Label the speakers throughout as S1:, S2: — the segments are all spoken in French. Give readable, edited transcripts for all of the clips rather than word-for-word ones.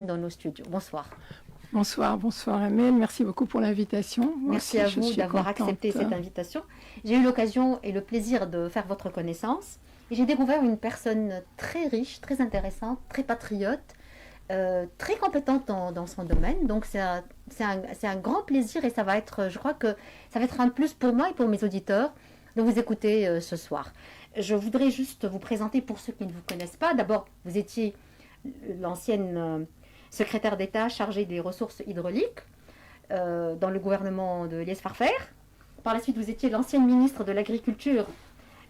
S1: dans nos studios. Bonsoir.
S2: Bonsoir Amel, merci beaucoup pour l'invitation.
S1: Merci à vous d'avoir accepté cette invitation. J'ai eu l'occasion et le plaisir de faire votre connaissance et j'ai découvert une personne très riche, très intéressante, très patriote, très compétente dans son domaine. Donc c'est un grand plaisir et ça va être, je crois que ça va être un plus pour moi et pour mes auditeurs de vous écouter ce soir. Je voudrais juste vous présenter pour ceux qui ne vous connaissent pas. D'abord, vous étiez l'ancienne secrétaire d'État chargée des ressources hydrauliques dans le gouvernement de Eliès Farfer. Par la suite, vous étiez l'ancienne ministre de l'Agriculture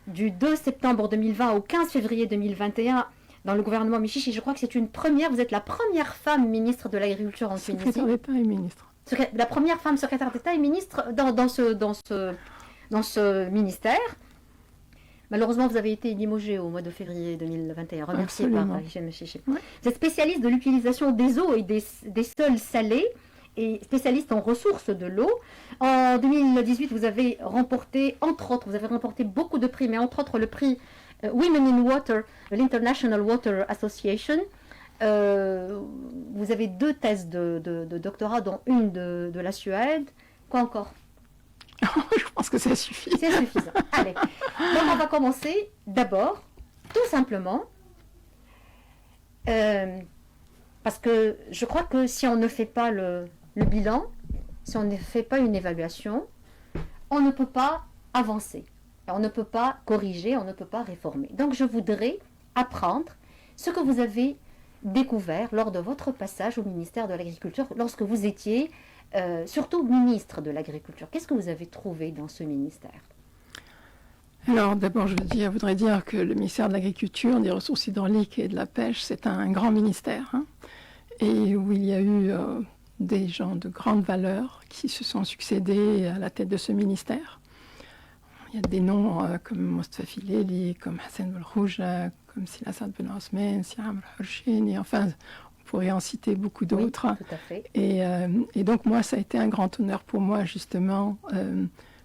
S1: du 2 septembre 2020 au 15 février 2021 dans le gouvernement Michichi. Je crois que c'est une première, vous êtes la première femme ministre de l'Agriculture en Tunisie.
S2: Secrétaire d'État et ministre.
S1: La première femme secrétaire d'État et ministre dans ce ministère. Malheureusement, vous avez été limogée au mois de février 2021, remerciée par Hichem Michichi. Ouais. Vous êtes spécialiste de l'utilisation des eaux et des sols salés et spécialiste en ressources de l'eau. En 2018, vous avez remporté, entre autres, vous avez remporté beaucoup de prix, mais entre autres le prix Women in Water de l'International Water Association. Vous avez 2 thèses de doctorat, dont une de la Suède. Quoi encore?
S2: Je pense que ça suffit.
S1: C'est suffisant. Allez. Donc on va commencer d'abord, tout simplement, parce que je crois que si on ne fait pas le bilan, si on ne fait pas une évaluation, on ne peut pas avancer. On ne peut pas corriger, on ne peut pas réformer. Donc je voudrais apprendre ce que vous avez découvert lors de votre passage au ministère de l'Agriculture, lorsque vous étiez surtout ministre de l'Agriculture. Qu'est-ce que vous avez trouvé dans ce ministère?
S2: Alors d'abord, je voudrais dire que le ministère de l'Agriculture, des Ressources hydrauliques et de la Pêche, c'est un grand ministère, hein, et où il y a eu des gens de grande valeur qui se sont succédés à la tête de ce ministère. Il y a des noms comme Mostafa Fileli, comme Hassan Belrouja, comme Silassat Ben Osman, Siam Al-Horshin, et enfin, on pourrait en citer beaucoup d'autres.
S1: Oui, tout à fait.
S2: Et donc moi, ça a été un grand honneur pour moi, justement,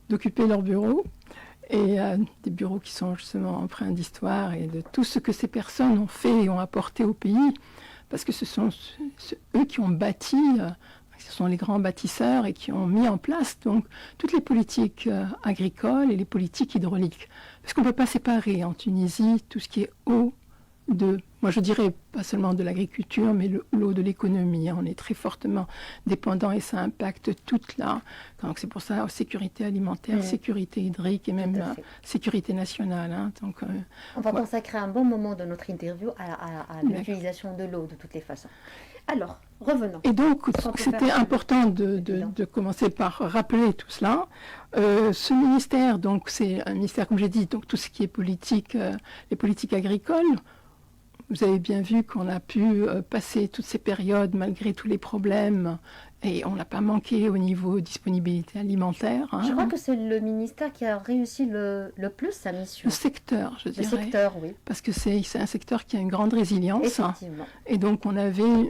S2: d'occuper leur bureau, et des bureaux qui sont justement empreints d'histoire et de tout ce que ces personnes ont fait et ont apporté au pays, parce que ce sont eux qui ont bâti, ce sont les grands bâtisseurs et qui ont mis en place donc toutes les politiques agricoles et les politiques hydrauliques. Parce qu'on ne peut pas séparer en Tunisie tout ce qui est eau moi je dirais pas seulement de l'agriculture, mais l'eau de l'économie. On est très fortement dépendant et ça impacte toute la... Donc c'est pour ça, sécurité alimentaire, sécurité hydrique et même sécurité nationale. Hein. Donc,
S1: on va consacrer un bon moment de notre interview à l'utilisation de l'eau de toutes les façons. Alors, revenons.
S2: Et donc, c'était important de commencer par rappeler tout cela. Ce ministère, donc c'est un ministère, comme j'ai dit, donc tout ce qui est politique, les politiques agricoles. Vous avez bien vu qu'on a pu passer toutes ces périodes malgré tous les problèmes et on n'a pas manqué au niveau disponibilité alimentaire. Hein.
S1: Je crois que c'est le ministère qui a réussi le plus sa mission.
S2: Le secteur, je dirais.
S1: Le secteur, oui.
S2: Parce que c'est un secteur qui a une grande résilience.
S1: Effectivement.
S2: Et donc on avait,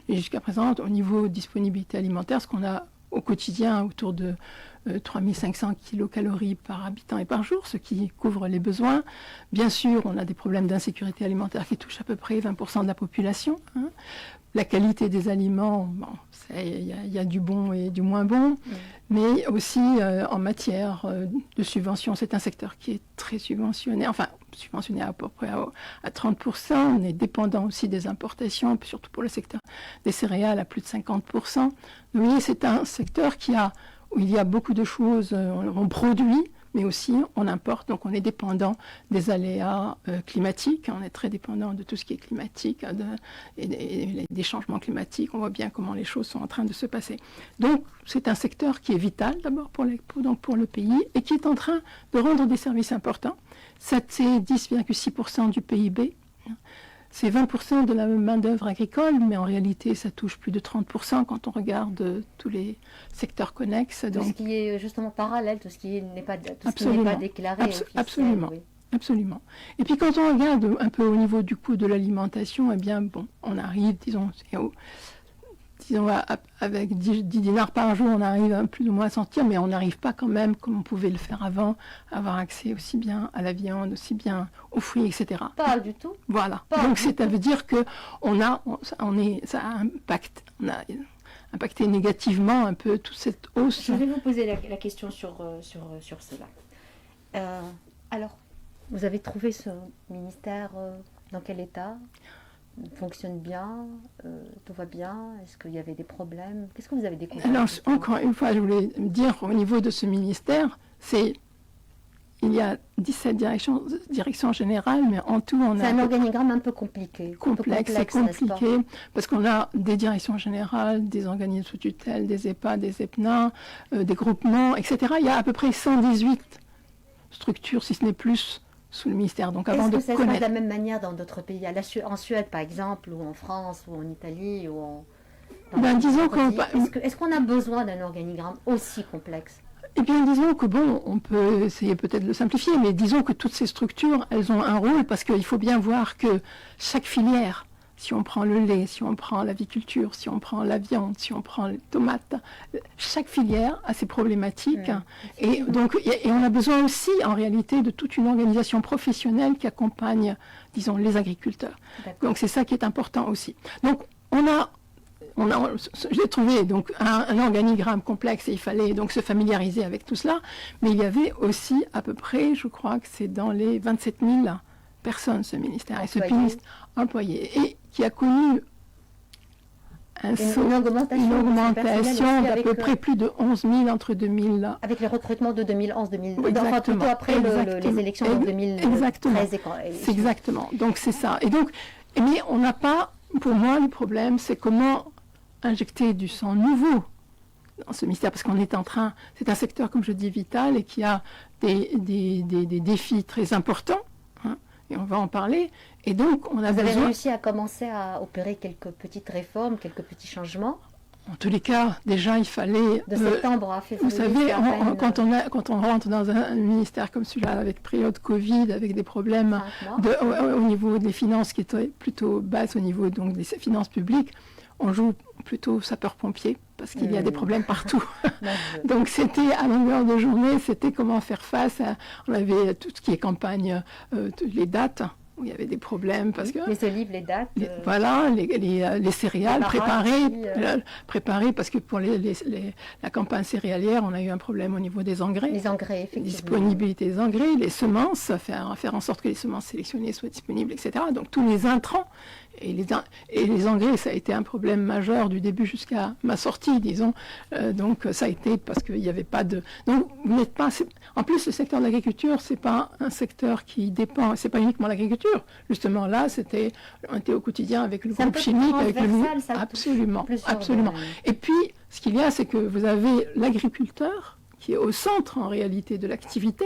S2: jusqu'à présent, au niveau disponibilité alimentaire, ce qu'on a au quotidien autour de 3500 kilocalories par habitant et par jour, ce qui couvre les besoins. Bien sûr, on a des problèmes d'insécurité alimentaire qui touchent à peu près 20% de la population. Hein. La qualité des aliments, bon, il y a du bon et du moins bon, mais aussi en matière de subventions, c'est un secteur qui est très subventionné, enfin subventionné à peu près à 30%. On est dépendant aussi des importations, surtout pour le secteur des céréales à plus de 50%. Vous voyez, c'est un secteur où il y a beaucoup de choses, on produit, mais aussi on importe, donc on est dépendant des aléas climatiques, on est très dépendant de tout ce qui est climatique et des changements climatiques, on voit bien comment les choses sont en train de se passer. Donc c'est un secteur qui est vital d'abord pour le pays et qui est en train de rendre des services importants. C'est 10,6% du PIB. C'est 20% de la main-d'œuvre agricole, mais en réalité, ça touche plus de 30% quand on regarde tous les secteurs connexes.
S1: Tout ce qui est justement parallèle, tout ce qui n'est pas déclaré.
S2: Absolument. Oui. Absolument. Et puis quand on regarde un peu au niveau du coût de l'alimentation, eh bien, bon, on arrive, disons, disons, avec 10 dinars par jour, on arrive plus ou moins à sentir, mais on n'arrive pas quand même, comme on pouvait le faire avant, à avoir accès aussi bien à la viande, aussi bien aux fruits, etc.
S1: Pas du tout.
S2: Voilà.
S1: Pas
S2: Donc,
S1: du
S2: ça veut dire que ça a impacté négativement un peu toute cette hausse.
S1: Je vais vous poser la question sur cela. Alors, vous avez trouvé ce ministère dans quel état ? Il fonctionne bien, tout va bien, est-ce qu'il y avait des problèmes? Qu'est-ce que vous avez découvert?
S2: Alors, encore une fois, je voulais dire, au niveau de ce ministère, il y a 17 directions générales, mais en tout, on a...
S1: C'est un organigramme un peu compliqué.
S2: Complexe, c'est compliqué, parce qu'on a des directions générales, des organismes sous tutelle, des EHPAD, des EPNA, des groupements, etc. Il y a à peu près 118 structures, si ce n'est plus, sous le ministère. Donc, avant de
S1: Est-ce que ça se
S2: connaître...
S1: passe de la même manière dans d'autres pays? En Suède, par exemple, ou en France, ou en Italie, ou en...
S2: disons qu'on...
S1: Est-ce qu'on a besoin d'un organigramme aussi complexe?
S2: Eh bien, disons que bon, on peut essayer peut-être de le simplifier, mais disons que toutes ces structures, elles ont un rôle, parce qu'il faut bien voir que chaque filière, si on prend le lait, si on prend l'aviculture, si on prend la viande, si on prend les tomates, chaque filière a ses problématiques. Et donc, et on a besoin aussi, en réalité, de toute une organisation professionnelle qui accompagne, disons, les agriculteurs. Donc, c'est ça qui est important aussi. Donc, j'ai trouvé donc un organigramme complexe et il fallait donc se familiariser avec tout cela, mais il y avait aussi à peu près, je crois que c'est dans les 27 000 personnes ce ministère, et ce ministre employé, et qui a connu une augmentation d'à peu près plus de 11 000 entre 2000.
S1: Avec le recrutement de 2011-2012,
S2: enfin
S1: plutôt après les élections de 2013.
S2: Exactement, donc c'est ça. Et donc, mais on n'a pas, pour moi, le problème, c'est comment injecter du sang nouveau dans ce ministère, parce qu'on est en train, c'est un secteur, comme je dis, vital et qui a des défis très importants, hein, et on va en parler, et donc on a
S1: Vous avez réussi à commencer à opérer quelques petites réformes, quelques petits changements?
S2: En tous les cas, déjà, il fallait...
S1: De septembre à février.
S2: Vous savez, quand on rentre dans un ministère comme celui-là, avec période Covid, avec des problèmes au niveau des finances qui étaient plutôt basses, au niveau donc, des finances publiques, on joue plutôt sapeur-pompier, parce qu'il y a des problèmes partout. Donc c'était à longueur de journée, c'était comment faire face. On avait tout ce qui est campagne, les dates, où il y avait des problèmes. Parce que,
S1: les olives, les dates.
S2: Voilà, les céréales préparées, parce que pour la campagne céréalière, on a eu un problème au niveau des engrais.
S1: Les engrais, effectivement.
S2: Disponibilité des engrais, les semences, faire en sorte que les semences sélectionnées soient disponibles, etc. Donc tous les intrants. Et les engrais, ça a été un problème majeur du début jusqu'à ma sortie, disons. Donc ça a été parce qu'il n'y avait pas de... Donc vous n'êtes pas... En plus, le secteur de l'agriculture, c'est pas un secteur qui dépend... C'est pas uniquement l'agriculture. Justement, là, on était au quotidien avec le groupe chimique, avec le... Absolument, absolument. Et puis, ce qu'il y a, c'est que vous avez l'agriculteur qui est au centre, en réalité, de l'activité.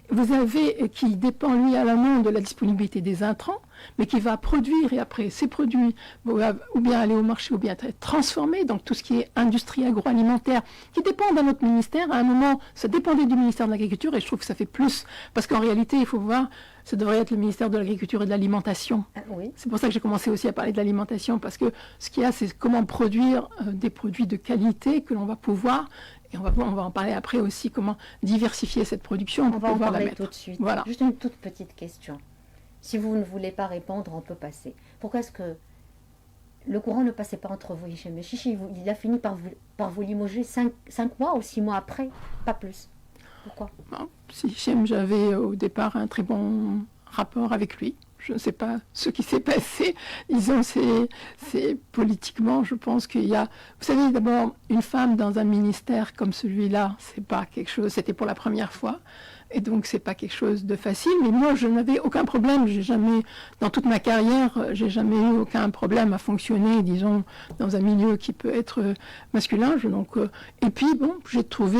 S2: Vous avez qui dépend, lui, à l'amont de la disponibilité des intrants, mais qui va produire, et après, ces produits vont ou bien aller au marché, ou bien être transformés, donc tout ce qui est industrie agroalimentaire, qui dépend d'un autre ministère. À un moment, ça dépendait du ministère de l'Agriculture, et je trouve que ça fait plus, parce qu'en réalité, il faut voir, ça devrait être le ministère de l'Agriculture et de l'Alimentation.
S1: Oui.
S2: C'est pour ça que j'ai commencé aussi à parler de l'alimentation, parce que ce qu'il y a, c'est comment produire des produits de qualité que l'on va pouvoir... Et on va en parler après aussi, comment diversifier cette production.
S1: On va en parler tout de suite.
S2: Voilà.
S1: Juste une toute petite question. Si vous ne voulez pas répondre, on peut passer. Pourquoi est-ce que le courant ne passait pas entre vous, Hichem Chichi? Il a fini par vous limoger 5 mois ou 6 mois après, pas plus. Pourquoi?
S2: Si Hichem, j'avais au départ un très bon rapport avec lui. Je ne sais pas ce qui s'est passé. Disons, c'est politiquement, je pense qu'il y a... Vous savez, d'abord, une femme dans un ministère comme celui-là, c'est pas quelque chose... C'était pour la première fois. Et donc, c'est pas quelque chose de facile. Mais moi, je n'avais aucun problème. J'ai jamais, dans toute ma carrière, j'ai jamais eu aucun problème à fonctionner, disons, dans un milieu qui peut être masculin. Et puis, bon, j'ai trouvé,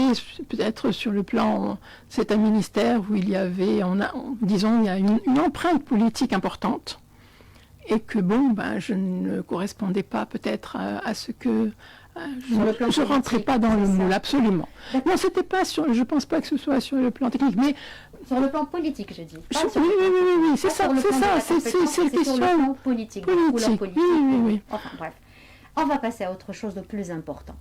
S2: peut-être sur le plan, c'est un ministère où il y avait, disons, il y a une empreinte politique importante. Et que, bon, je ne correspondais pas peut-être à ce que... Je ne rentrais pas dans le moule, absolument. Non, c'était pas sur... Je ne pense pas que ce soit sur le plan technique, mais...
S1: Sur le plan politique, je dis.
S2: Oui, c'est ça, c'est la question...
S1: Sur le plan politique.
S2: Oui.
S1: Enfin, bref. On va passer à autre chose de plus important.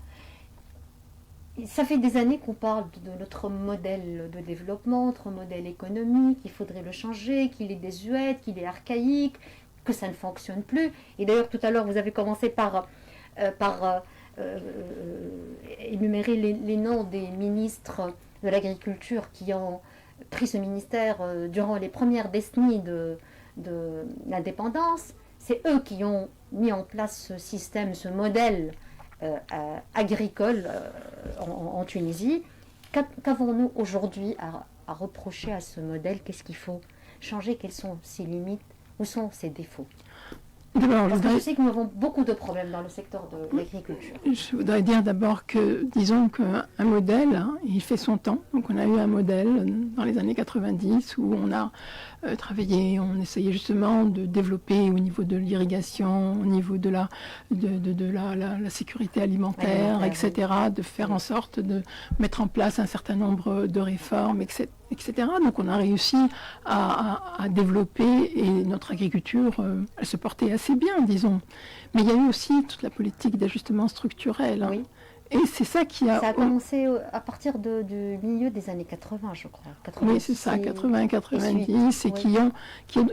S1: Ça fait des années qu'on parle de notre modèle de développement, notre modèle économique, qu'il faudrait le changer, qu'il est désuet, qu'il est archaïque, que ça ne fonctionne plus. Et d'ailleurs, tout à l'heure, vous avez commencé par énumérer les noms des ministres de l'agriculture qui ont pris ce ministère durant les premières décennies de l'indépendance. C'est eux qui ont mis en place ce système, ce modèle agricole en Tunisie. Qu'avons-nous aujourd'hui à reprocher à ce modèle? Qu'est-ce qu'il faut changer? Quelles sont ses limites? Où sont ses défauts? Parce que je sais que nous avons beaucoup de problèmes dans le secteur de l'agriculture.
S2: Je voudrais dire d'abord que, disons qu'un modèle, il fait son temps. Donc on a eu un modèle dans les années 90 où on a travaillé, on essayait justement de développer au niveau de l'irrigation, au niveau de la sécurité alimentaire, etc., de faire en sorte de mettre en place un certain nombre de réformes, etc. Donc on a réussi à développer et notre agriculture, elle se portait assez bien, disons. Mais il y a eu aussi toute la politique d'ajustement structurel.
S1: Oui.
S2: Et c'est ça qui a...
S1: Ça a commencé à partir du milieu des années 80, je crois. 86,
S2: oui, c'est ça, 80-90, et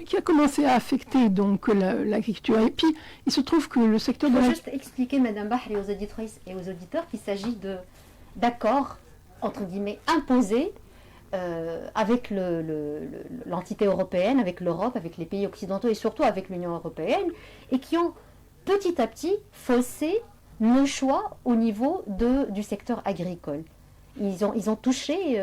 S2: qui a commencé à affecter donc l'agriculture. Et puis, il se trouve que le secteur
S1: de... Il faut juste expliquer, Madame Bahri, aux auditrices et aux auditeurs qu'il s'agit d'accords, entre guillemets, imposés avec l'entité européenne, avec l'Europe, avec les pays occidentaux et surtout avec l'Union européenne, et qui ont petit à petit faussé nos choix au niveau du secteur agricole. Ils ont touché...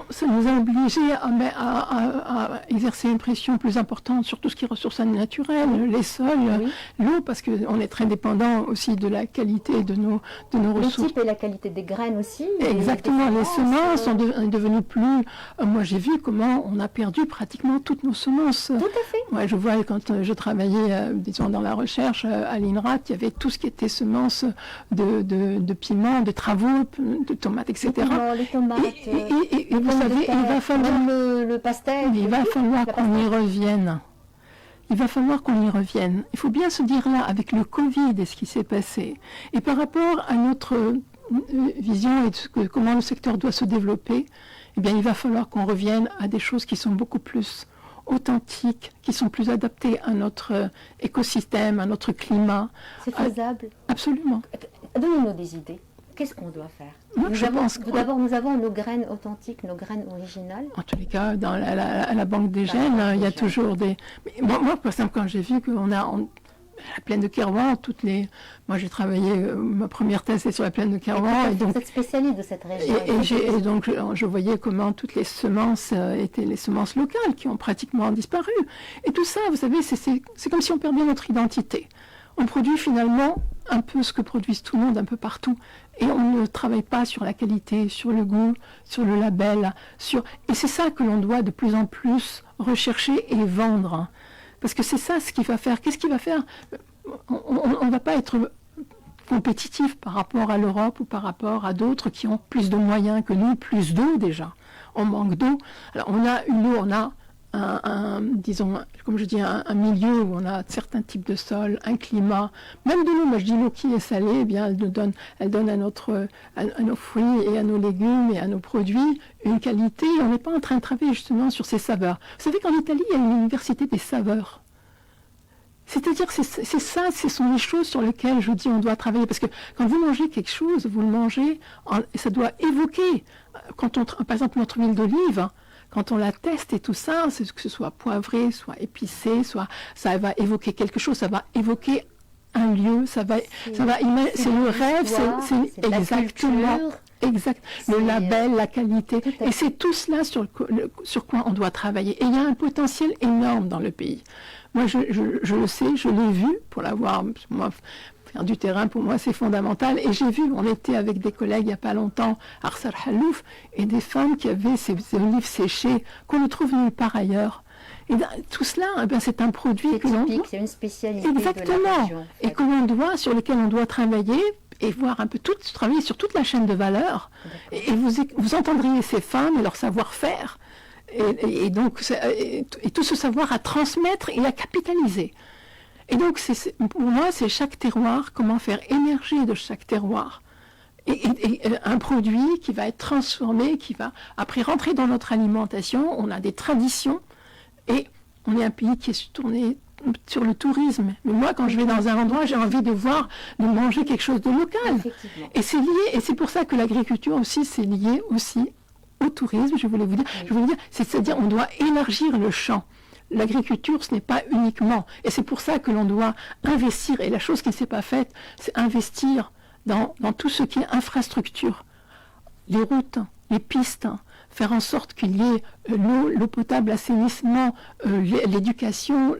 S2: ça nous a obligés à exercer une pression plus importante sur tout ce qui est ressources naturelles, les sols, l'eau, parce qu'on est très dépendant aussi de la qualité de nos ressources.
S1: Le type et la qualité des graines aussi.
S2: Exactement, les semences sont devenues plus... moi, j'ai vu comment on a perdu pratiquement toutes nos semences.
S1: Tout à fait.
S2: Ouais, je vois quand je travaillais, disons, dans la recherche à l'INRAT, il y avait tout ce qui était semences de piments, de travaux, de tomates, etc.
S1: Les tomates,
S2: et vous savez, il va falloir
S1: le pastèque.
S2: Il va falloir qu'on y revienne. Il va falloir qu'on y revienne. Il faut bien se dire là, avec le Covid et ce qui s'est passé, et par rapport à notre vision et de comment le secteur doit se développer, eh bien, il va falloir qu'on revienne à des choses qui sont beaucoup plus authentiques, qui sont plus adaptées à notre écosystème, à notre climat.
S1: C'est faisable.
S2: Absolument.
S1: Donnez-nous des idées. Qu'est-ce qu'on doit faire? D'abord, nous avons nos graines authentiques, nos graines originales.
S2: En tous les cas, à la banque des gènes, il y a toujours des... Moi, par exemple, quand j'ai vu qu'on a la plaine de Kérouan, moi, j'ai travaillé, ma première thèse, c'est sur la plaine de Kérouan.
S1: Vous êtes spécialiste de cette région.
S2: Et donc, je voyais comment toutes les semences étaient les semences locales qui ont pratiquement disparu. Et tout ça, vous savez, c'est comme si on perdait notre identité. On produit finalement un peu ce que produisent tout le monde un peu partout. Et on ne travaille pas sur la qualité, sur le goût, sur le label. Et c'est ça que l'on doit de plus en plus rechercher et vendre. Parce que c'est ça ce qui va faire. Qu'est-ce qui va faire? On ne va pas être compétitif par rapport à l'Europe ou par rapport à d'autres qui ont plus de moyens que nous, plus d'eau déjà. On manque d'eau. Alors on a une eau, on a disons, comme je dis, un milieu où on a certains types de sols, un climat, même de l'eau, moi je dis l'eau qui est salée, eh bien elle donne à nos fruits et à nos légumes et à nos produits une qualité. On n'est pas en train de travailler justement sur ces saveurs. Vous savez qu'en Italie, il y a une université des saveurs. C'est-à-dire que c'est ça, ce sont les choses sur lesquelles je dis on doit travailler. Parce que quand vous mangez quelque chose, vous le mangez, ça doit évoquer, par exemple notre huile d'olive, quand on la teste et tout ça, que ce soit poivré, soit épicé, ça va évoquer quelque chose, ça va évoquer un lieu, c'est le rêve, c'est exactement, exact, le label, la qualité, et c'est tout cela sur quoi on doit travailler. Et il y a un potentiel énorme dans le pays. Moi, je le sais, je l'ai vu pour l'avoir. Moi, faire du terrain, pour moi, c'est fondamental. Et j'ai vu, on était avec des collègues il n'y a pas longtemps, à Arsar Halouf, et des femmes qui avaient ces olives séchées qu'on ne trouve nulle part ailleurs. Et tout cela, c'est un produit que l'on...
S1: C'est une spécialité
S2: exactement,
S1: de la région, en fait.
S2: Et que l'on doit, sur lequel on doit travailler et voir un peu travailler sur toute la chaîne de valeur. Et vous entendriez ces femmes et leur savoir-faire. Et donc, et tout ce savoir à transmettre et à capitaliser. Et donc, pour moi, c'est chaque terroir, comment faire émerger de chaque terroir et un produit qui va être transformé, qui va après rentrer dans notre alimentation. On a des traditions et on est un pays qui est tourné sur le tourisme. Mais moi, quand je vais dans un endroit, j'ai envie de manger quelque chose de local. Et c'est lié, et c'est pour ça que l'agriculture aussi, c'est lié aussi au tourisme, je voulais vous dire. C'est-à-dire, on doit élargir le champ. L'agriculture, ce n'est pas uniquement, et c'est pour ça que l'on doit investir, et la chose qui ne s'est pas faite, c'est investir dans tout ce qui est infrastructure, les routes, les pistes, faire en sorte qu'il y ait l'eau potable, l'assainissement, l'éducation,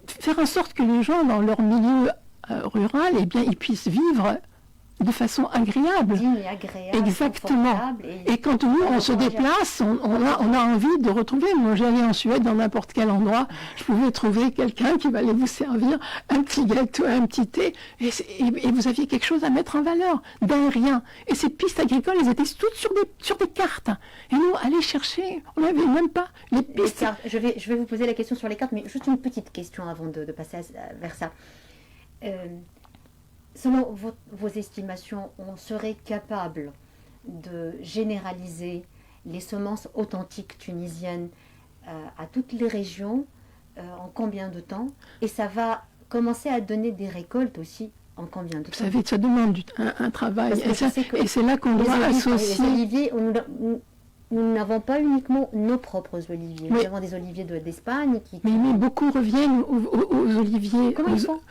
S2: faire en sorte que les gens dans leur milieu rural, eh bien, ils puissent vivre de façon agréable.
S1: Digne et agréable.
S2: Exactement. Et quand nous, on se déplace, on a envie de retrouver. Moi, j'allais en Suède, dans n'importe quel endroit, je pouvais trouver quelqu'un qui va aller vous servir un petit gâteau, un petit thé, et vous aviez quelque chose à mettre en valeur, d'un rien. Et ces pistes agricoles, elles étaient toutes sur des cartes. Et nous, aller chercher, on n'avait même pas les pistes.
S1: Je vais vous poser la question sur les cartes, mais juste une petite question avant de passer vers ça. Selon vos estimations, on serait capable de généraliser les semences authentiques tunisiennes à toutes les régions en combien de temps? Et ça va commencer à donner des récoltes aussi en combien de temps?
S2: Vous savez, ça demande un travail. Et c'est là qu'on doit associer...
S1: Les oliviers, nous n'avons pas uniquement nos propres oliviers. Nous avons des oliviers d'Espagne qui...
S2: Mais beaucoup reviennent aux oliviers...
S1: Comment ils font?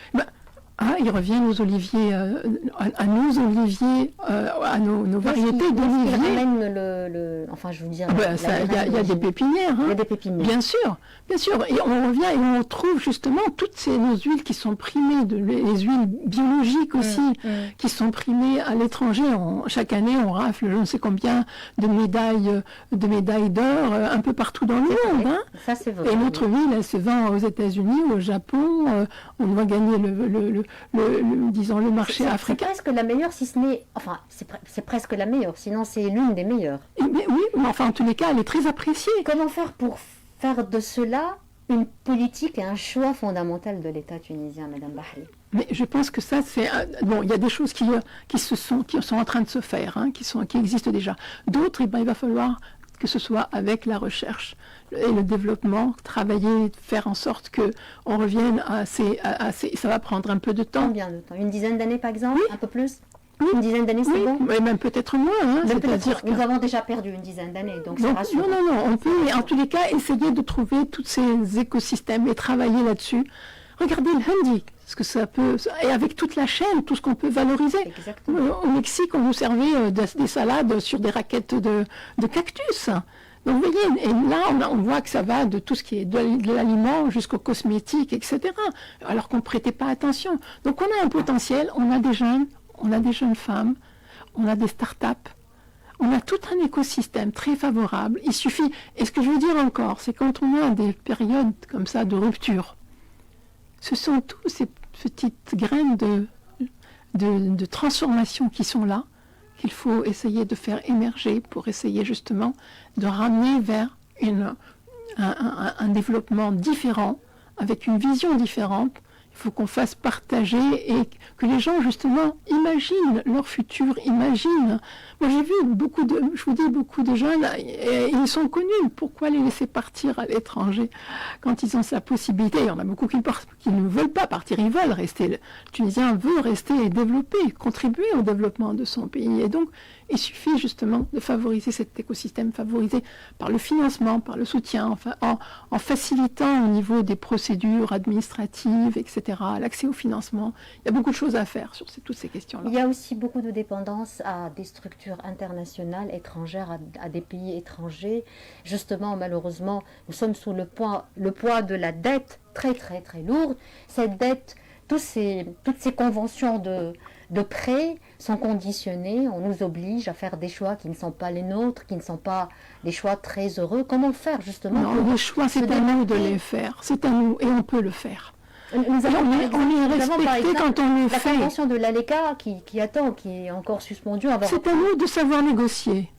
S2: Ils reviennent aux oliviers, à nos oliviers, à nos variétés d'oliviers.
S1: Enfin, je veux dire...
S2: Il y a des pépinières.
S1: Il y a des pépinières.
S2: Bien sûr. Et on revient et on trouve justement toutes nos huiles qui sont primées, les huiles biologiques aussi, qui sont primées à l'étranger. Chaque année, on rafle je ne sais combien de médailles d'or un peu partout dans le monde. Hein.
S1: Ça, c'est vrai.
S2: Et notre huile, elle se vend aux États-Unis, au Japon. On doit gagner le marché africain.
S1: C'est presque la meilleure, si ce n'est... Enfin, c'est presque la meilleure, sinon c'est l'une des meilleures.
S2: Oui, mais enfin, en tous les cas, elle est très appréciée.
S1: Comment faire pour faire de cela une politique et un choix fondamental de l'État tunisien, Madame Bahli?
S2: Mais je pense que ça, c'est... Bon, il y a des choses qui sont en train de se faire, hein, qui existent déjà. D'autres, il va falloir que ce soit avec la recherche et le développement, travailler, faire en sorte qu'on revienne à ces... Ça va prendre un peu de temps.
S1: Combien de temps? Une dizaine d'années, par exemple?
S2: Oui.
S1: Un peu plus?
S2: Oui.
S1: Une dizaine d'années, c'est bon?
S2: Mais même peut-être moins. Hein,
S1: Nous avons déjà perdu une dizaine d'années, donc c'est rassurant.
S2: Non, on peut, en tous les cas, essayer de trouver tous ces écosystèmes et travailler là-dessus. Regardez le handi, ce que ça peut... Et avec toute la chaîne, tout ce qu'on peut valoriser.
S1: Exactement.
S2: Au Mexique, on nous servait des salades sur des raquettes de cactus. Donc vous voyez, et là on voit que ça va de tout ce qui est de l'aliment jusqu'aux cosmétiques, etc. Alors qu'on ne prêtait pas attention. Donc on a un potentiel, on a des jeunes femmes, on a des start-up, on a tout un écosystème très favorable. Il suffit, et ce que je veux dire encore, c'est quand on a des périodes comme ça de rupture, ce sont tous ces petites graines de transformation qui sont là, qu'il faut essayer de faire émerger pour essayer justement de ramener vers un développement différent, avec une vision différente. Il faut qu'on fasse partager et que les gens justement imaginent leur futur, imaginent. Moi j'ai vu beaucoup de jeunes, et ils sont connus. Pourquoi les laisser partir à l'étranger quand ils ont sa possibilité? Il y en a beaucoup qui ne veulent pas partir, ils veulent rester. Le Tunisien veut rester et développer, contribuer au développement de son pays. Et donc il suffit justement de favoriser cet écosystème, favoriser par le financement, par le soutien, enfin, en facilitant au niveau des procédures administratives, etc., l'accès au financement. Il y a beaucoup de choses à faire sur toutes ces questions-là.
S1: Il y a aussi beaucoup de dépendance à des structures internationales, étrangères, à des pays étrangers. Justement, malheureusement, nous sommes sous le poids de la dette très, très, très lourde. Cette dette, toutes ces conventions de prêt sont conditionnées, on nous oblige à faire des choix qui ne sont pas les nôtres, qui ne sont pas des choix très heureux. Comment faire justement?
S2: Non, les choix, c'est à nous de les faire, c'est à nous, et on peut le faire.
S1: On est
S2: respecté quand on le fait.
S1: La convention de l'ALECA qui est encore suspendue.
S2: C'est à nous de savoir négocier.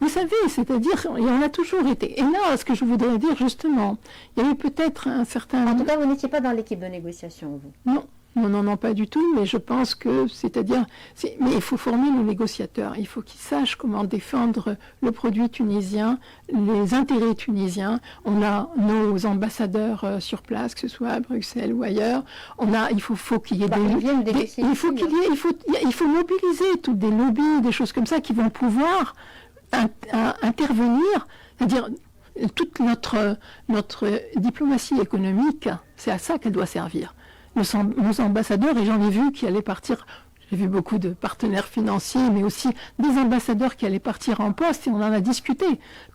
S2: Vous savez, c'est-à-dire, et on a toujours été. Et là, ce que je voudrais dire, justement, il y a eu peut-être un certain...
S1: En tout cas, vous n'étiez pas dans l'équipe de négociation, vous.
S2: Non. Non, pas du tout, mais je pense que, mais il faut former nos négociateurs, il faut qu'ils sachent comment défendre le produit tunisien, les intérêts tunisiens. On a nos ambassadeurs sur place, que ce soit à Bruxelles ou ailleurs. Il faut qu'il y ait il faut mobiliser tous des lobbies, des choses comme ça qui vont pouvoir intervenir, c'est-à-dire toute notre diplomatie économique, c'est à ça qu'elle doit servir. Nos ambassadeurs, et j'en ai vu qui allaient partir, j'ai vu beaucoup de partenaires financiers, mais aussi des ambassadeurs qui allaient partir en poste, et on en a discuté.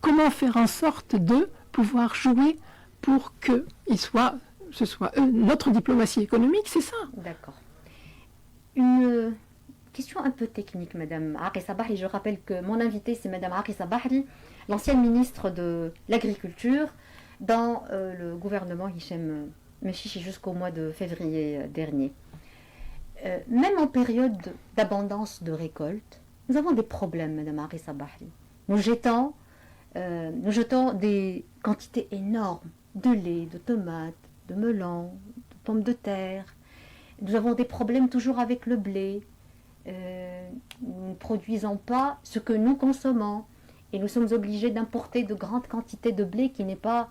S2: Comment faire en sorte de pouvoir jouer pour que ce soit eux, notre diplomatie économique, c'est ça.
S1: D'accord. Une question un peu technique, Madame Arissa Bahri. Je rappelle que mon invité, c'est Madame Arissa Bahri, l'ancienne ministre de l'Agriculture dans le gouvernement Hichem Mechichi jusqu'au mois de février dernier. Même en période d'abondance de récolte, nous avons des problèmes, Madame Arissa Bahri. Nous jetons des quantités énormes de lait, de tomates, de melons, de pommes de terre. Nous avons des problèmes toujours avec le blé. Nous ne produisons pas ce que nous consommons. Et nous sommes obligés d'importer de grandes quantités de blé qui n'est pas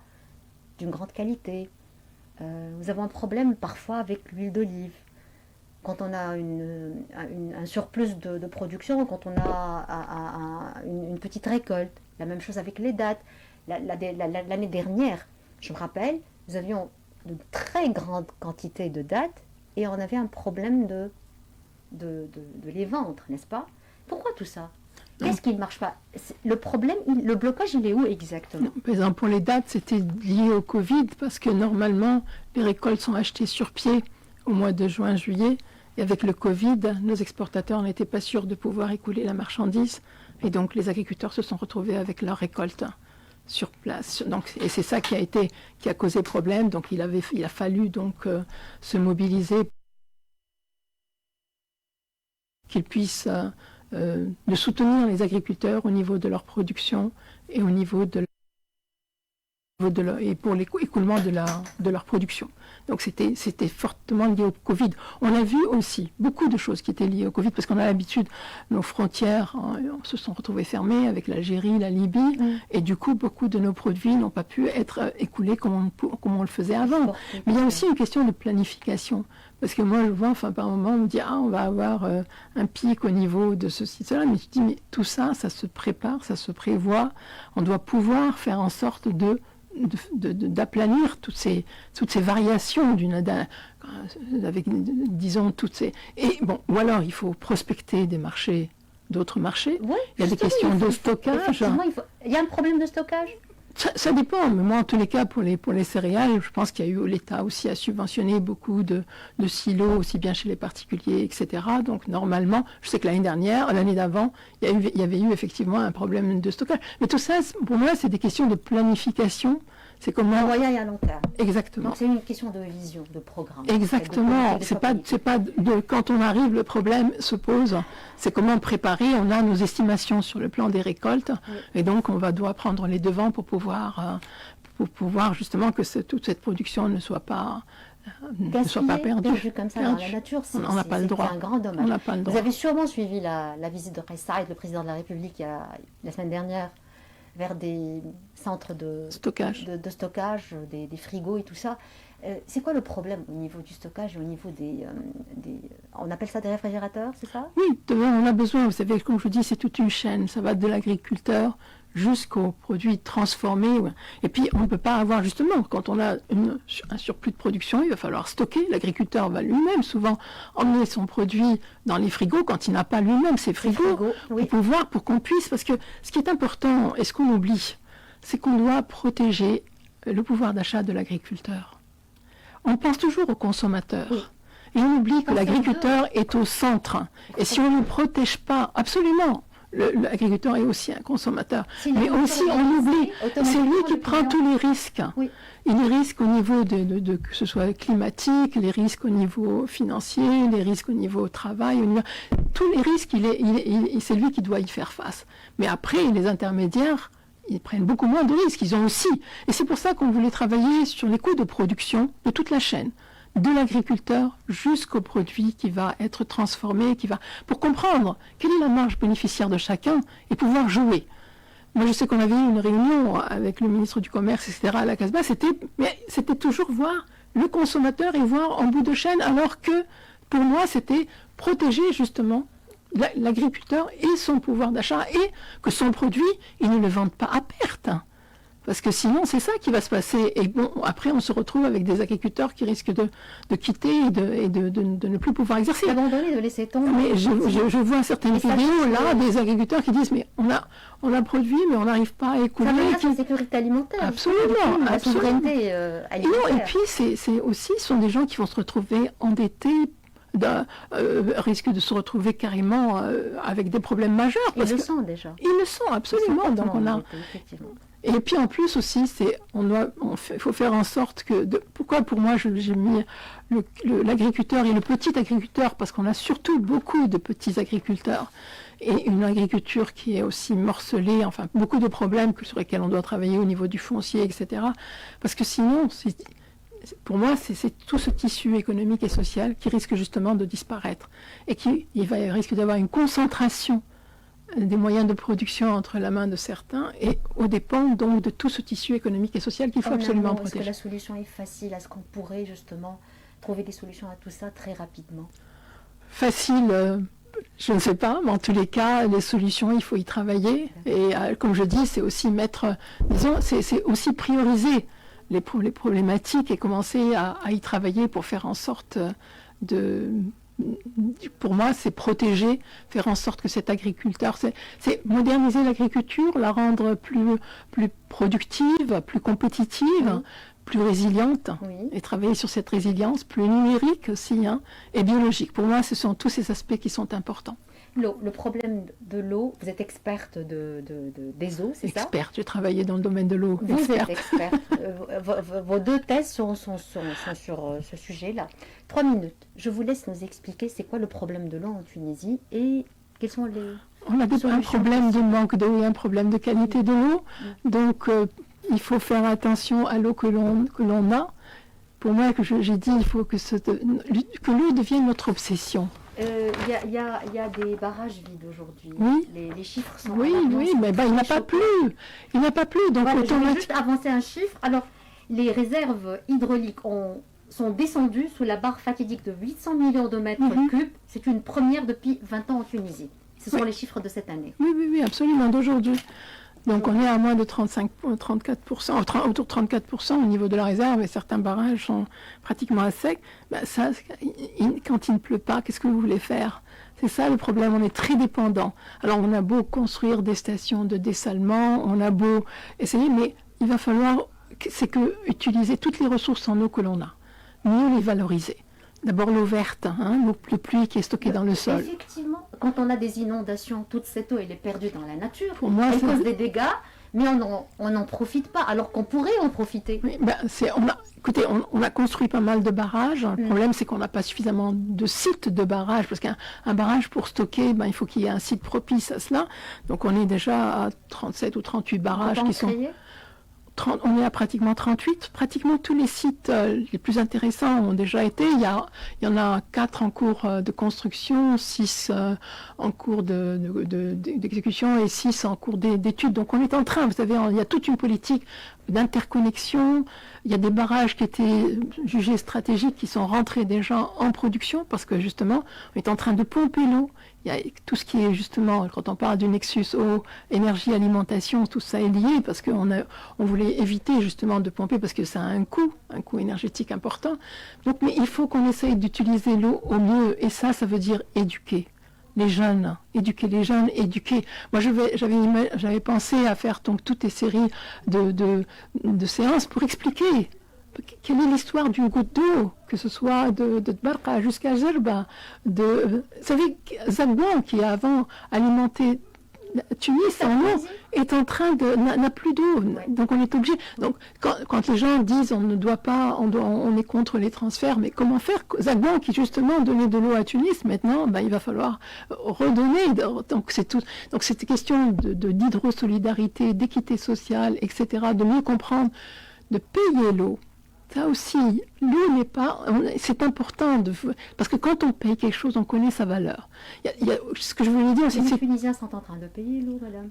S1: d'une grande qualité. Nous avons un problème parfois avec l'huile d'olive. Quand on a un surplus de production, quand on a une petite récolte. La même chose avec les dattes. L'année dernière, je me rappelle, nous avions de très grandes quantités de dattes et on avait un problème de les vendre, n'est-ce pas? Pourquoi tout ça? Qu'est-ce qui ne marche pas? Le problème, le blocage, il est où exactement?
S2: Par exemple, pour les dates, c'était lié au Covid, parce que normalement, les récoltes sont achetées sur pied au mois de juin-juillet. Et avec le Covid, nos exportateurs n'étaient pas sûrs de pouvoir écouler la marchandise. Et donc, les agriculteurs se sont retrouvés avec leurs récoltes sur place. Donc, et c'est ça qui a causé problème. Donc, il a fallu donc se mobiliser qu'ils puissent de soutenir les agriculteurs au niveau de leur production et au niveau et pour l'écoulement de leur production. Donc c'était fortement lié au Covid. On a vu aussi beaucoup de choses qui étaient liées au Covid, parce qu'on a l'habitude, nos frontières se sont retrouvées fermées avec l'Algérie, la Libye, et du coup beaucoup de nos produits n'ont pas pu être écoulés comme on le faisait avant. Mais il y a aussi une question de planification. Parce que moi, je vois, par moment, on me dit, on va avoir un pic au niveau de ceci, cela. Mais je dis, mais tout ça, ça se prépare, ça se prévoit. On doit pouvoir faire en sorte d'aplanir toutes ces variations avec, disons, toutes ces... Et bon, ou alors, il faut prospecter des marchés, d'autres marchés.
S1: Oui,
S2: il y a des questions de stockage.
S1: Il y a un problème de stockage?
S2: Ça dépend, mais moi en tous les cas pour les céréales, je pense qu'il y a eu, l'État aussi a subventionné beaucoup de silos, aussi bien chez les particuliers, etc. Donc normalement, je sais que l'année d'avant, il y avait eu effectivement un problème de stockage. Mais tout ça, pour moi, c'est des questions de planification. C'est comment...
S1: À moyen et à long terme.
S2: Exactement.
S1: Donc c'est une question de vision, de programme.
S2: Exactement. C'est pas quand on arrive, le problème se pose. C'est comment préparer. On a nos estimations sur le plan des récoltes, et donc on doit prendre les devants pour pouvoir justement que toute cette production ne soit pas
S1: perdue comme ça dans la nature.
S2: On n'a pas le droit.
S1: C'est un grand dommage.
S2: On n'a pas le droit.
S1: Vous avez sûrement suivi la visite de Kais Saïed, le président de la République, la semaine dernière, vers des centres de stockage, des frigos et tout ça. C'est quoi le problème au niveau du stockage et au niveau on appelle ça des réfrigérateurs, c'est ça? Oui,
S2: on a besoin, vous savez, comme je vous dis, c'est toute une chaîne. Ça va de l'agriculteur jusqu'aux produits transformés. Et puis, on ne peut pas avoir, justement, quand on a un surplus de production, il va falloir stocker. L'agriculteur va lui-même souvent emmener son produit dans les frigos quand il n'a pas lui-même ses frigos, pour qu'on puisse... Parce que ce qui est important, et ce qu'on oublie, c'est qu'on doit protéger le pouvoir d'achat de l'agriculteur. On pense toujours au consommateur. Oui. Et on oublie que l'agriculteur est au centre. Et si on ne protège pas absolument l'agriculteur est aussi un consommateur.
S1: Si
S2: Mais aussi, on oublie, c'est lui qui prend
S1: client...
S2: tous les risques.
S1: Oui.
S2: Et les risques au niveau que ce soit climatique, les risques au niveau financier, les risques au niveau travail, tous les risques, c'est lui qui doit y faire face. Mais après, les intermédiaires, ils prennent beaucoup moins de risques, ils ont aussi. Et c'est pour ça qu'on voulait travailler sur les coûts de production de toute la chaîne, de l'agriculteur jusqu'au produit qui va être transformé, pour comprendre quelle est la marge bénéficiaire de chacun et pouvoir jouer. Moi, je sais qu'on avait eu une réunion avec le ministre du Commerce, etc., à la Casbah, c'était toujours voir le consommateur et voir en bout de chaîne, alors que, pour moi, c'était protéger, justement, l'agriculteur et son pouvoir d'achat, et que son produit, il ne le vende pas à perte. Parce que sinon, c'est ça qui va se passer. Et bon, après, on se retrouve avec des agriculteurs qui risquent de quitter et de ne plus pouvoir exercer.
S1: D'abandonner, de laisser tomber.
S2: Mais je vois certaines vidéos, là, des agriculteurs qui disent, mais on a produit, mais on n'arrive pas à écouler.
S1: Ça menace la sécurité alimentaire.
S2: Absolument.
S1: La souveraineté alimentaire.
S2: Et puis, c'est aussi, ce sont des gens qui vont se retrouver endettés, risquent de se retrouver carrément avec des problèmes majeurs.
S1: Ils le sont déjà.
S2: Ils le sont, absolument. Donc on a... Et puis en plus aussi, il faut faire en sorte que... Pourquoi pour moi j'ai mis l'agriculteur et le petit agriculteur? Parce qu'on a surtout beaucoup de petits agriculteurs. Et une agriculture qui est aussi morcelée, enfin beaucoup de problèmes sur lesquels on doit travailler au niveau du foncier, etc. Parce que sinon... Pour moi, c'est tout ce tissu économique et social qui risque justement de disparaître et risque d'avoir une concentration des moyens de production entre la main de certains et aux dépens donc de tout ce tissu économique et social qu'il faut absolument protéger.
S1: Est-ce que la solution est facile? Est-ce qu'on pourrait justement trouver des solutions à tout ça très rapidement?
S2: Facile, je ne sais pas, mais en tous les cas, les solutions, il faut y travailler. Et comme je dis, c'est aussi c'est aussi prioriser les problématiques et commencer à y travailler pour faire en sorte pour moi, c'est protéger, faire en sorte que cet agriculteur, c'est moderniser l'agriculture, la rendre plus productive, plus compétitive, plus résiliente, et travailler sur cette résilience, plus numérique aussi, et biologique. Pour moi, ce sont tous ces aspects qui sont importants.
S1: Le problème de l'eau, vous êtes experte des eaux, c'est ça?
S2: Experte, j'ai travaillé dans le domaine de l'eau.
S1: Vous êtes experte. Vos deux thèses sont sur ce sujet-là. 3 minutes. Je vous laisse nous expliquer c'est quoi le problème de l'eau en Tunisie et quels sont les...
S2: On a un problème de manque d'eau et un problème de qualité de l'eau. Donc, il faut faire attention à l'eau que l'on a. Pour moi, j'ai dit, il faut que l'eau devienne notre obsession.
S1: Il y a des barrages vides aujourd'hui.
S2: Oui.
S1: Les chiffres sont...
S2: Oui, mais il n'y a pas plu. Il n'y a pas plu. Donc,
S1: je vais juste avancer un chiffre. Alors, les réserves hydrauliques sont descendues sous la barre fatidique de 800 millions de mètres cubes. C'est une première depuis 20 ans en Tunisie. Ce sont les chiffres de cette année.
S2: Oui, absolument, d'aujourd'hui. Donc on est à moins de 34%, autour de 34% au niveau de la réserve, et certains barrages sont pratiquement à sec. Ça, quand il ne pleut pas, qu'est-ce que vous voulez faire? C'est ça le problème, on est très dépendant. Alors on a beau construire des stations de dessalement, on a beau essayer, mais il va falloir utiliser toutes les ressources en eau que l'on a, mieux les valoriser. D'abord l'eau verte, l'eau de pluie qui est stockée dans le sol.
S1: Effectivement, quand on a des inondations, toute cette eau elle est perdue dans la nature.
S2: Pour moi,
S1: elle cause des dégâts, mais on n'en profite pas, alors qu'on pourrait en profiter.
S2: Oui, écoutez, on a construit pas mal de barrages. Le problème, c'est qu'on n'a pas suffisamment de sites de barrages, parce qu'un barrage pour stocker, il faut qu'il y ait un site propice à cela. Donc on est déjà à 37 ou 38 barrages qui sont... On est à pratiquement 38. Pratiquement tous les sites les plus intéressants ont déjà été. Il y en a 4 en cours de construction, 6 en cours d'exécution et 6 en cours d'études. Donc on est en train, vous savez, il y a toute une politique d'interconnexion. Il y a des barrages qui étaient jugés stratégiques qui sont rentrés déjà en production parce que justement, on est en train de pomper l'eau. Il y a tout ce qui est justement, quand on parle du nexus eau, énergie, alimentation, tout ça est lié parce qu'on voulait éviter justement de pomper parce que ça a un coût énergétique important. Donc, mais il faut qu'on essaye d'utiliser l'eau au mieux et ça veut dire éduquer les jeunes, éduquer. Moi, j'avais pensé à faire donc toutes les séries de séances pour expliquer quelle est l'histoire d'une goutte d'eau, que ce soit de Tbarka jusqu'à Zerba, vous savez, Zagouan qui a avant alimenté Tunis, en eau, est en train n'a plus d'eau.
S1: Ouais.
S2: Donc on est obligé. Donc quand les gens disent on ne doit pas, on est contre les transferts, mais comment faire? Zagban qui justement donnait de l'eau à Tunis, maintenant, il va falloir redonner. Donc c'est tout. Donc c'est question d'hydrosolidarité, d'équité sociale, etc. De mieux comprendre, de payer l'eau. Ça aussi, l'eau n'est pas... C'est important, parce que quand on paye quelque chose, on connaît sa valeur. Ce que je voulais dire aussi,
S1: Les
S2: c'est...
S1: Tunisiens sont en train de payer l'eau, madame.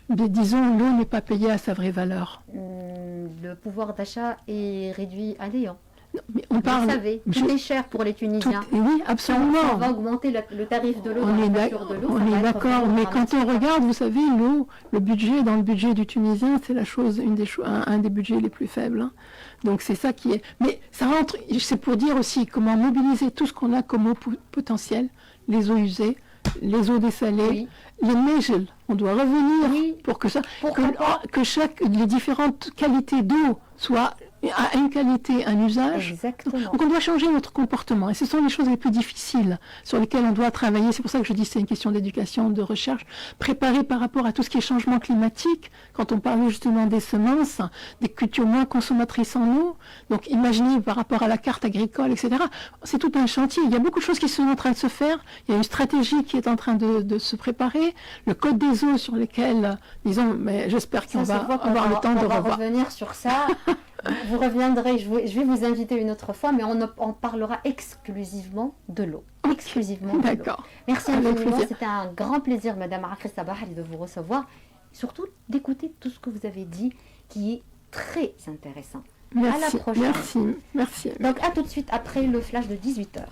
S2: Mais disons, l'eau n'est pas payée à sa vraie valeur.
S1: Le pouvoir d'achat est réduit à néant.
S2: Non, mais on parle...
S1: Vous savez, tout est cher pour les Tunisiens.
S2: Oui, absolument.
S1: On va augmenter le tarif de l'eau,
S2: On est d'accord, mais quand on regarde, vous savez, l'eau, dans le budget du Tunisien, c'est un des budgets les plus faibles. Hein. Donc c'est ça qui est... Mais ça rentre, c'est pour dire aussi comment mobiliser tout ce qu'on a comme eau potentielle, les eaux usées, les eaux dessalées, les mejels. On doit revenir pour que les différentes qualités d'eau soient à une qualité, un usage.
S1: Exactement.
S2: Donc on doit changer notre comportement. Et ce sont les choses les plus difficiles sur lesquelles on doit travailler. C'est pour ça que je dis que c'est une question d'éducation, de recherche. Préparer par rapport à tout ce qui est changement climatique, quand on parle justement des semences, des cultures moins consommatrices en eau. Donc imaginez par rapport à la carte agricole, etc. C'est tout un chantier. Il y a beaucoup de choses qui sont en train de se faire. Il y a une stratégie qui est en train de se préparer. Le code des eaux sur lesquels, disons, mais j'espère qu'on va avoir le temps de revoir.
S1: On va revenir sur ça. Vous reviendrez, je vais vous inviter une autre fois, mais on parlera exclusivement de l'eau. Exclusivement de l'eau.
S2: D'accord.
S1: Merci infiniment, c'était un grand plaisir, Madame Akri Sabahali, de vous recevoir. Surtout d'écouter tout ce que vous avez dit, qui est très intéressant.
S2: Merci,
S1: à la prochaine.
S2: Merci.
S1: Donc à tout de suite après le flash de 18h.